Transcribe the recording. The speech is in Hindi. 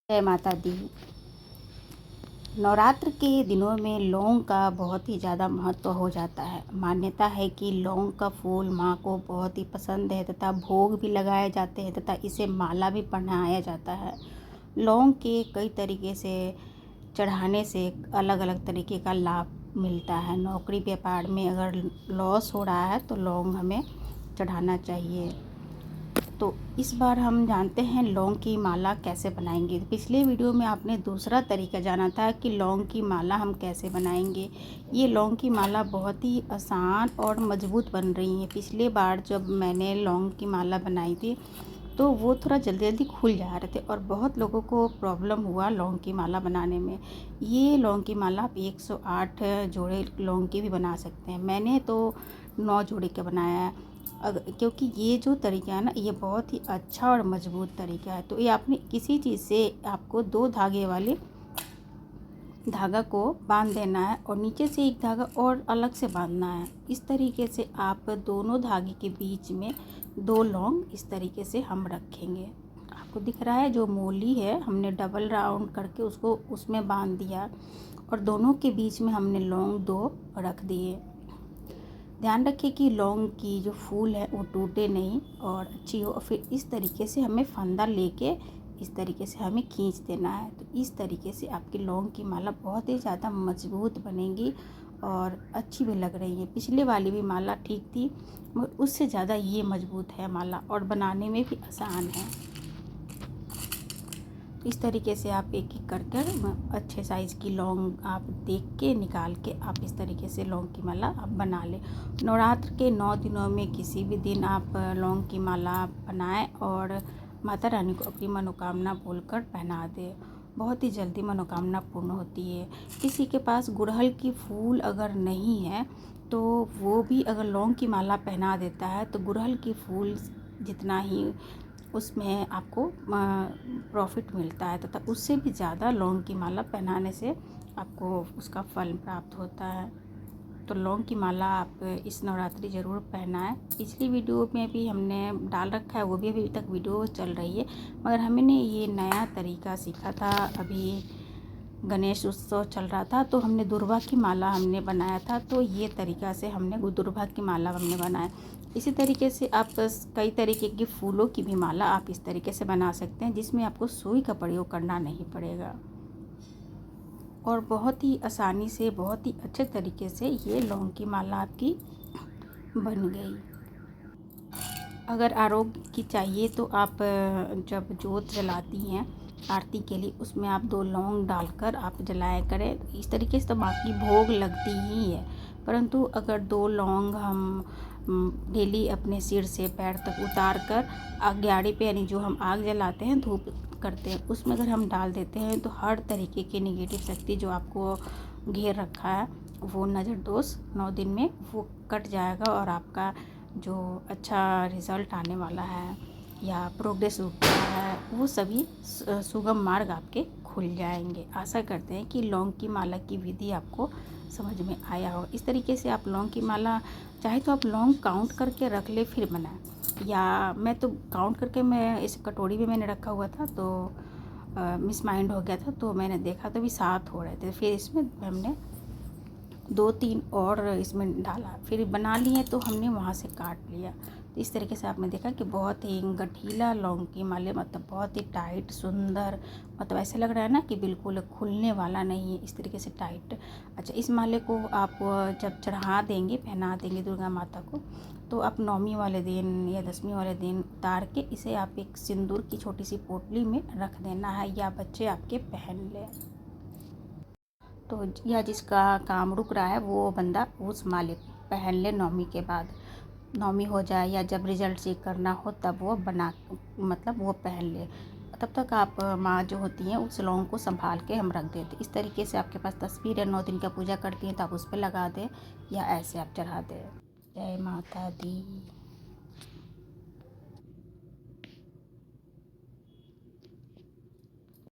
जय माता दी। नवरात्र के दिनों में लौंग का बहुत ही ज़्यादा महत्व हो जाता है। मान्यता है कि लौंग का फूल माँ को बहुत ही पसंद है तथा भोग भी लगाए जाते हैं तथा इसे माला भी पहनाया जाता है। लौंग के कई तरीके से चढ़ाने से अलग अलग तरीके का लाभ मिलता है। नौकरी व्यापार में अगर लॉस हो रहा है तो लौंग हमें चढ़ाना चाहिए। तो इस बार हम जानते हैं लौंग की माला कैसे बनाएंगे। पिछले वीडियो में आपने दूसरा तरीका जाना था कि लौंग की माला हम कैसे बनाएंगे। ये लौंग की माला बहुत ही आसान और मजबूत बन रही है। पिछले बार जब मैंने लौंग की माला बनाई थी तो वो थोड़ा जल्दी जल्दी खुल जा रहे थे और बहुत लोगों को प्रॉब्लम हुआ लौंग की माला बनाने में। ये लौंग की माला आप 108 जोड़े लौंग की भी बना सकते हैं। मैंने तो 9 जोड़े का बनाया है क्योंकि ये जो तरीका है ना, ये बहुत ही अच्छा और मजबूत तरीका है। तो ये आपने किसी चीज़ से आपको 2 धागे वाले धागा को बांध देना है और नीचे से एक धागा और अलग से बांधना है। इस तरीके से आप दोनों धागे के बीच में 2 लौंग इस तरीके से हम रखेंगे। आपको दिख रहा है जो मोली है हमने डबल राउंड करके उसको उसमें बांध दिया और दोनों के बीच में हमने लौंग 2 रख दिए। ध्यान रखिए कि लौंग की जो फूल है वो टूटे नहीं और अच्छी हो। फिर इस तरीके से हमें फंदा लेके इस तरीके से हमें खींच देना है। तो इस तरीके से आपकी लौंग की माला बहुत ही ज़्यादा मजबूत बनेगी और अच्छी भी लग रही है। पिछले वाली भी माला ठीक थी मगर उससे ज़्यादा ये मजबूत है माला और बनाने में भी आसान है। इस तरीके से आप एक एक कर अच्छे साइज़ की लौंग आप देख के निकाल के आप इस तरीके से लौंग की माला आप बना लें। नवरात्र के 9 दिनों में किसी भी दिन आप लौंग की माला बनाएं और माता रानी को अपनी मनोकामना बोलकर पहना दें। बहुत ही जल्दी मनोकामना पूर्ण होती है। किसी के पास गुड़हल की फूल अगर नहीं है तो वो भी अगर लौंग की माला पहना देता है तो गुड़हल की फूल जितना ही उसमें आपको प्रॉफिट मिलता है तथा उससे भी ज़्यादा लौंग की माला पहनाने से आपको उसका फल प्राप्त होता है। तो लौंग की माला आप इस नवरात्रि ज़रूर पहनाएं। पिछली वीडियो में भी हमने डाल रखा है, वो भी अभी तक वीडियो चल रही है मगर हमने ये नया तरीका सीखा था। अभी गणेश उत्सव चल रहा था तो हमने दुर्वा की माला हमने बनाया था। तो ये तरीका से हमने दुर्वा की माला हमने बनाया। इसी तरीके से आप कई तरीके की फूलों की भी माला आप इस तरीके से बना सकते हैं जिसमें आपको सुई का प्रयोग करना नहीं पड़ेगा और बहुत ही आसानी से बहुत ही अच्छे तरीके से ये लौंग की माला आपकी बन गई। अगर आरोग्य की चाहिए तो आप जब जोत जलाती हैं आरती के लिए उसमें आप 2 लौंग डालकर आप जलाया करें। इस तरीके से तो बाकी भोग लगती ही है, परंतु अगर 2 लौंग हम डेली अपने सिर से पैर तक उतार कर आग्याड़ी पे यानी जो हम आग जलाते हैं धूप करते हैं उसमें अगर हम डाल देते हैं तो हर तरीके की नेगेटिव शक्ति जो आपको घेर रखा है वो नज़र दोष 9 दिन में वो कट जाएगा और आपका जो अच्छा रिज़ल्ट आने वाला है या प्रोग्रेस रुक रहा है वो सभी सुगम मार्ग आपके खुल जाएंगे। आशा करते हैं कि लौंग की माला की विधि आपको समझ में आया हो। इस तरीके से आप लौंग की माला चाहे तो आप लौंग काउंट करके रख ले फिर बनाएं, या मैं तो काउंट करके मैं इस कटोरी में मैंने रखा हुआ था तो मिस माइंड हो गया था तो मैंने देखा तो भी 7 हो रहे थे। फिर इसमें हमने 2-3 और इसमें डाला फिर बना लिए तो हमने वहाँ से काट लिया। तो इस तरीके से आपने देखा कि बहुत ही गठीला लौंग की माले मतलब बहुत ही टाइट सुंदर, मतलब ऐसे लग रहा है ना कि बिल्कुल खुलने वाला नहीं है, इस तरीके से टाइट। अच्छा, इस माले को आप जब चढ़ा देंगे पहना देंगे दुर्गा माता को तो आप 9वीं वाले दिन या 10वीं वाले दिन उतार के इसे आप एक सिंदूर की छोटी सी पोटली में रख देना है या बच्चे आपके पहन लें। तो या जिसका काम रुक रहा है वो बंदा उस माले पहन ले 9वीं के बाद, 9वीं हो जाए या जब रिज़ल्ट चेक करना हो तब वो बना मतलब वो पहन ले। तब तक आप माँ जो होती हैं उस लौंग को संभाल के हम रख देते। इस तरीके से आपके पास तस्वीर है 9 दिन का पूजा करती हैं तो आप उस पर लगा दें या ऐसे आप चढ़ा दें। जय माता दी।